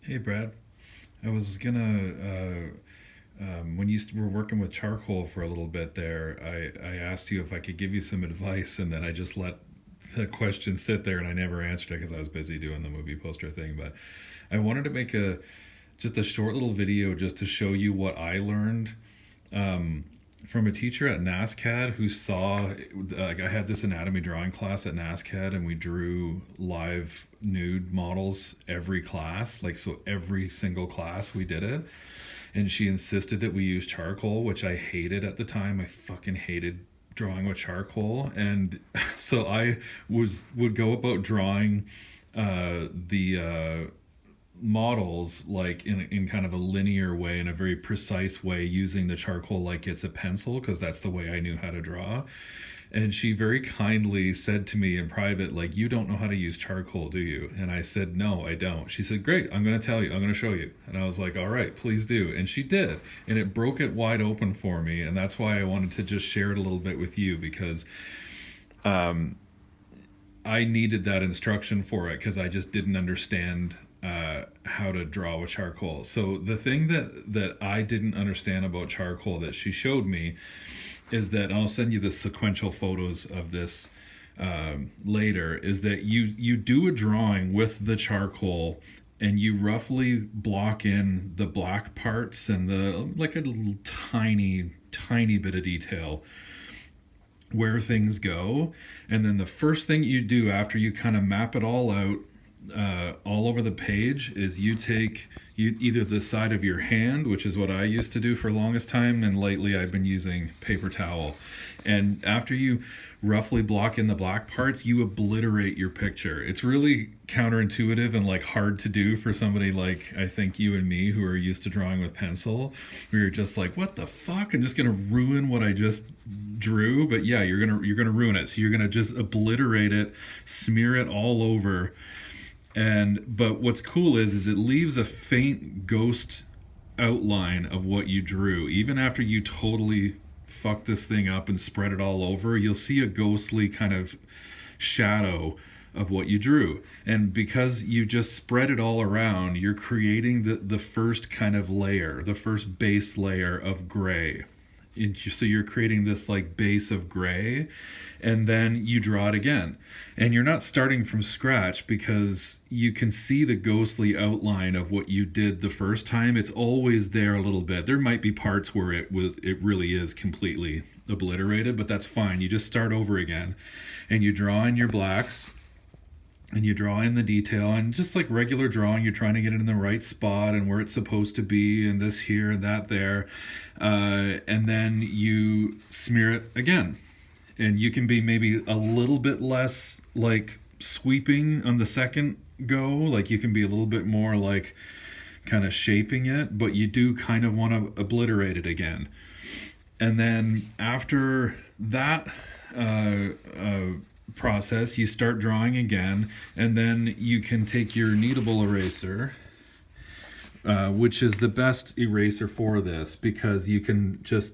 Hey, Brad. I was gonna, when were working with charcoal for a little bit there, I asked you if I could give you some advice, and then I just let the question sit there and I never answered it because I was busy doing the movie poster thing. But I wanted to make just a short little video just to show you what I learned um, from a teacher at NASCAD who saw, like, I had this anatomy drawing class at NASCAD and we drew live nude models every class, like, so every single class we did it. And she insisted that we use charcoal, which I hated at the time. I fucking hated drawing with charcoal. And so I would go about drawing the models like in kind of a linear way, in a very precise way, using the charcoal like it's a pencil, because that's the way I knew how to draw. And she very kindly said to me in private, like, you don't know how to use charcoal, do you? And I said, no, I don't. She said, great, I'm going to tell you, I'm going to show you. And I was like, all right, please do. And she did. And it broke it wide open for me. And that's why I wanted to just share it a little bit with you, because I needed that instruction for it because I just didn't understand how to draw with charcoal. So the thing that I didn't understand about charcoal that she showed me is that, and I'll send you the sequential photos of this later, is that you do a drawing with the charcoal and you roughly block in the black parts and the, like, a little tiny bit of detail where things go. And then the first thing you do after you kind of map it all out all over the page is you take either the side of your hand, which is what I used to do for the longest time, and lately I've been using paper towel. And after you roughly block in the black parts, you obliterate your picture. It's really counterintuitive and, like, hard to do for somebody like, I think, you and me, who are used to drawing with pencil, where you're just like, what the fuck? I'm just gonna ruin what I just drew. But yeah, you're gonna ruin it. So you're gonna just obliterate it, smear it all over. But what's cool is it leaves a faint ghost outline of what you drew. Even after you totally fuck this thing up and spread it all over, you'll see a ghostly kind of shadow of what you drew. And because you just spread it all around, you're creating the first kind of layer, the first base layer of gray. So you're creating this, like, base of gray, and then you draw it again. And you're not starting from scratch because you can see the ghostly outline of what you did the first time. It's always there a little bit. There might be parts where it really is completely obliterated, but that's fine. You just start over again, and you draw in your blacks, and you draw in the detail, and just like regular drawing, you're trying to get it in the right spot and where it's supposed to be, and this here and that there, and then you smear it again. And you can be maybe a little bit less, like, sweeping on the second go, like you can be a little bit more, like, kind of shaping it, but you do kind of want to obliterate it again. And then after that process, you start drawing again, and then you can take your kneadable eraser, which is the best eraser for this, because you can just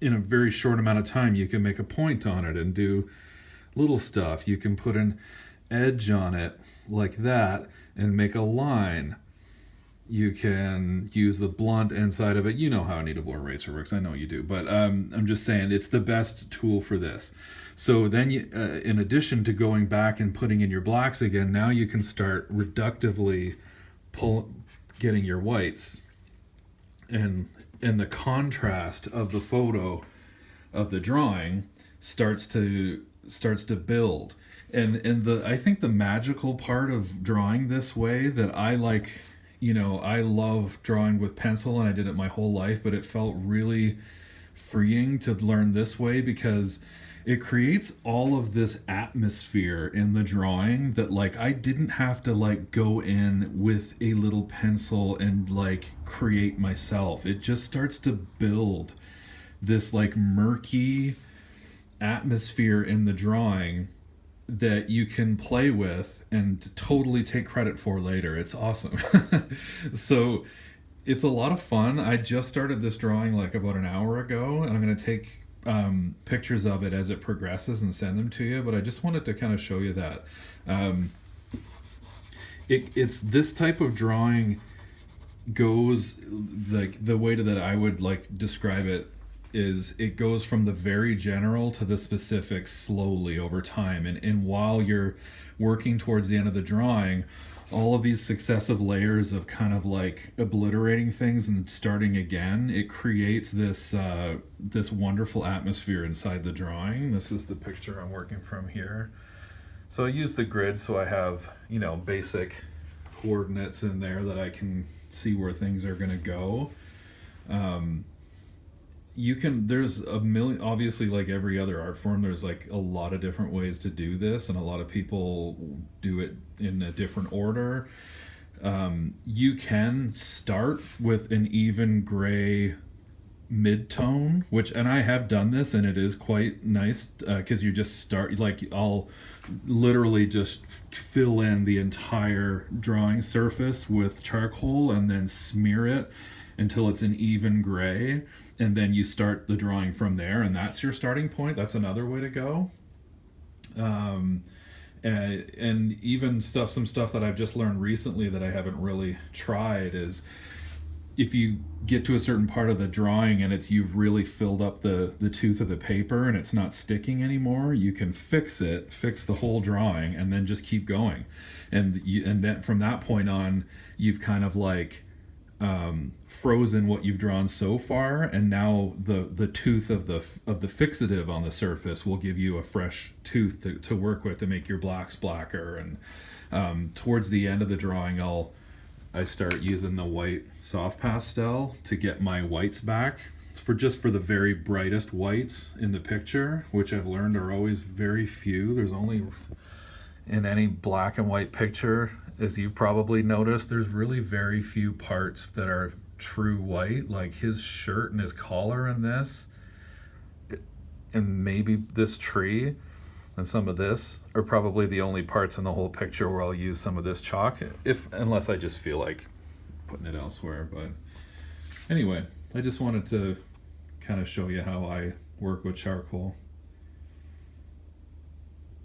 in a very short amount of time, you can make a point on it and do little stuff. You can put an edge on it like that and make a line. You can use the blunt inside of it. You know how a kneadable eraser works. I know you do. But I'm just saying it's the best tool for this. So then, in addition to going back and putting in your blacks again, now you can start reductively getting your whites. And the contrast of the photo of the drawing starts to build. And I think the magical part of drawing this way that I like, I love drawing with pencil, and I did it my whole life, but it felt really freeing to learn this way because it creates all of this atmosphere in the drawing that, like, I didn't have to, like, go in with a little pencil and, like, create myself. It just starts to build this, like, murky atmosphere in the drawing that you can play with and totally take credit for later. It's awesome. So it's a lot of fun. I just started this drawing like about an hour ago, and I'm going to take pictures of it as it progresses and send them to you, but I just wanted to kind of show you that. it's this type of drawing goes, like the way that I would like describe it is it goes from the very general to the specific slowly over time, and while you're working towards the end of the drawing, all of these successive layers of kind of like obliterating things and starting again, it creates this wonderful atmosphere inside the drawing. This is the picture I'm working from here. So I use the grid so I have, basic coordinates in there that I can see where things are going to go. There's a million, obviously, like every other art form, there's like a lot of different ways to do this, and a lot of people do it in a different order. You can start with an even gray mid-tone, and I have done this, and it is quite nice, because you just start, like, I'll literally just fill in the entire drawing surface with charcoal and then smear it until it's an even gray, and then you start the drawing from there, and that's your starting point. That's another way to go. And even some stuff that I've just learned recently that I haven't really tried is, if you get to a certain part of the drawing and you've really filled up the tooth of the paper and it's not sticking anymore, you can fix the whole drawing, and then just keep going. And then from that point on, you've kind of like frozen what you've drawn so far, and now the tooth of the fixative on the surface will give you a fresh tooth to work with to make your blacks blacker. And towards the end of the drawing, I start using the white soft pastel to get my whites back, for the very brightest whites in the picture, which I've learned are always very few. There's only, in any black and white picture, as you've probably noticed, there's really very few parts that are true white. Like his shirt and his collar in this, and maybe this tree and some of this are probably the only parts in the whole picture where I'll use some of this chalk, unless I just feel like putting it elsewhere. But anyway, I just wanted to kind of show you how I work with charcoal.